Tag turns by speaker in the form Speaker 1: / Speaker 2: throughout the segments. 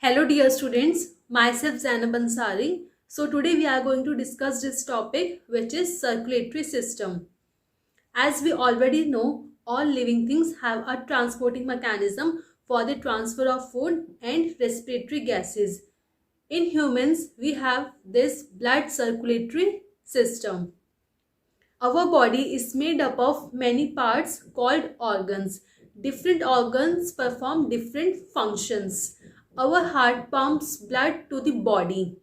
Speaker 1: Hello dear students, myself Zainab Ansari. So today we are going to discuss this topic which is circulatory system. As we already know, all living things have a transporting mechanism for the transfer of food and respiratory gases. In humans, we have this blood circulatory system. Our body is made up of many parts called organs. Different organs perform different functions. Our heart pumps blood to the body.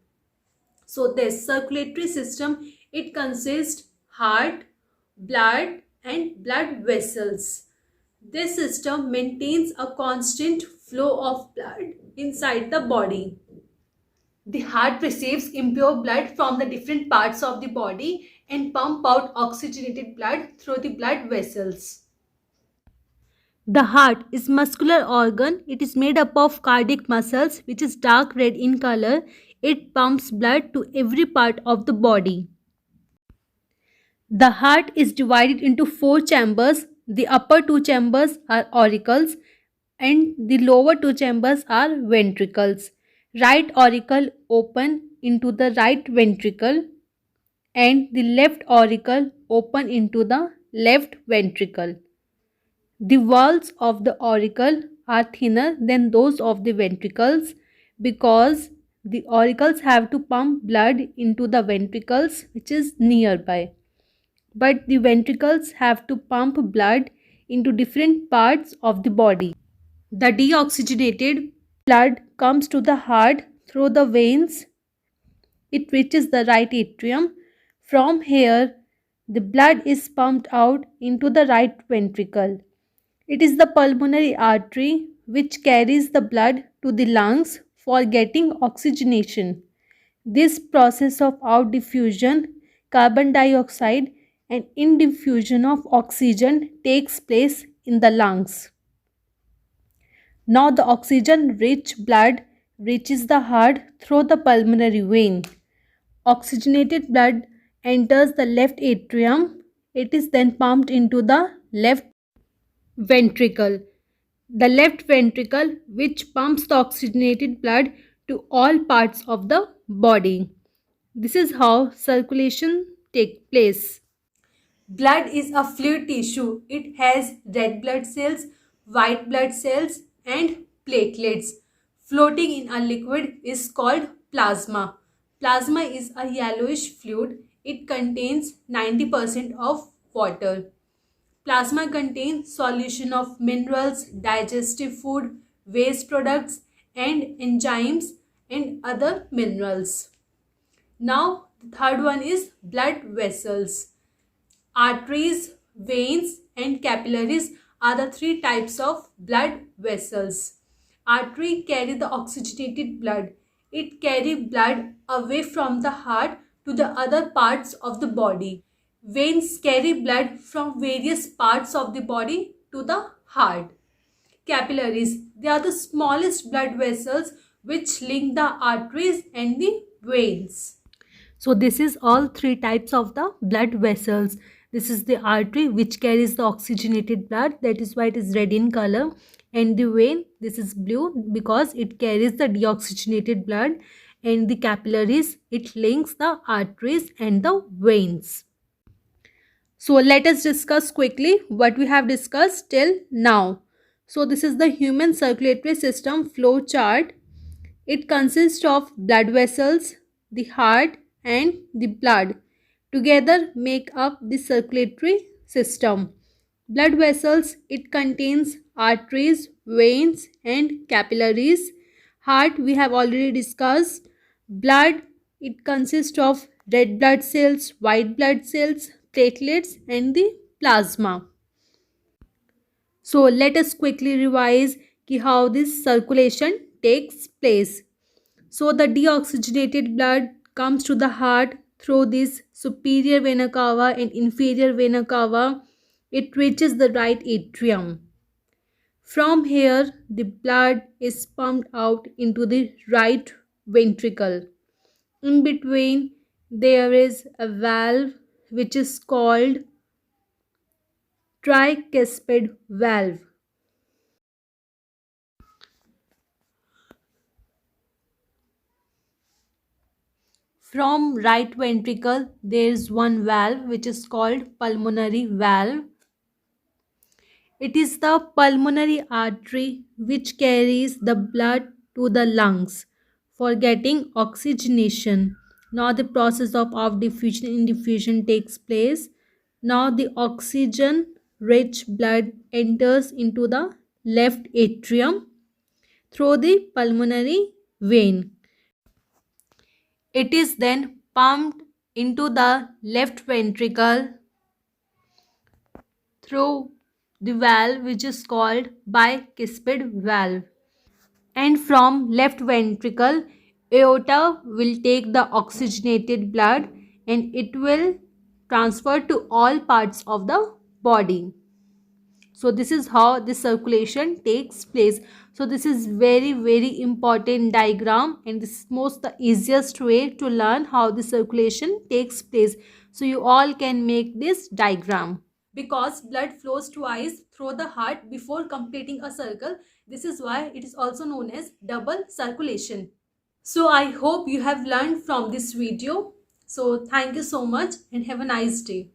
Speaker 1: So this circulatory system, it consists heart, blood and blood vessels. This system maintains a constant flow of blood inside the body. The heart receives impure blood from the different parts of the body and pump out oxygenated blood through the blood vessels. The heart is muscular organ. It is made up of cardiac muscles which is dark red in color. It pumps blood to every part of the body. The heart is divided into four chambers. The upper two chambers are auricles and the lower two chambers are ventricles. Right auricle open into the right ventricle and the left auricle open into the left ventricle. The walls of the auricle are thinner than those of the ventricles because the auricles have to pump blood into the ventricles which is nearby. But the ventricles have to pump blood into different parts of the body. The deoxygenated blood comes to the heart through the veins. It reaches the right atrium. From here, the blood is pumped out into the right ventricle. It is the pulmonary artery which carries the blood to the lungs for getting oxygenation. This process of outdiffusion, carbon dioxide and indiffusion of oxygen takes place in the lungs. Now the oxygen-rich blood reaches the heart through the pulmonary vein. Oxygenated blood enters the left atrium. It is then pumped into the left ventricle. The left ventricle which pumps the oxygenated blood to all parts of the body. This is how circulation takes place. Blood is a fluid tissue. It has red blood cells, white blood cells and platelets. Floating in a liquid is called plasma. Plasma is a yellowish fluid. It contains 90% of water. Plasma contains solution of minerals, digestive food, waste products and enzymes and other minerals. Now the third one is blood vessels. Arteries, veins and capillaries are the three types of blood vessels. Artery carry the oxygenated blood. It carry blood away from the heart to the other parts of the body. Veins carry blood from various parts of the body to the heart. Capillaries, they are the smallest blood vessels which link the arteries and the veins. So this is all three types of the blood vessels. This is the artery which carries the oxygenated blood, that is why it is red in color, and the vein, this is blue because it carries the deoxygenated blood, and the capillaries, it links the arteries and the veins. So let us discuss quickly what we have discussed till now. So this is the human circulatory system flow chart. It consists of blood vessels, the heart and the blood. Together make up the circulatory system. Blood vessels, it contains arteries, veins and capillaries. Heart, we have already discussed. Blood, it consists of red blood cells, white blood cells, platelets and the plasma. So let us quickly revise how this circulation takes place. So the deoxygenated blood comes to the heart through this superior vena cava and inferior vena cava. It reaches the right atrium. From here, the blood is pumped out into the right ventricle. In between, there is a valve which is called tricuspid valve. From right ventricle, there is one valve which is called pulmonary valve. It is the pulmonary artery which carries the blood to the lungs for getting oxygenation. Now the process of diffusion and diffusion takes place. Now the oxygen rich blood enters into the left atrium through the pulmonary vein. It is then pumped into the left ventricle through the valve which is called bicuspid valve. And from left ventricle, aorta will take the oxygenated blood and it will transfer to all parts of the body. So this is how the circulation takes place. So this is very important diagram, and this is most the easiest way to learn how the circulation takes place. So you all can make this diagram. Because blood flows twice through the heart before completing a circle, this is why it is also known as double circulation. So I hope you have learned from this video. So thank you so much and have a nice day.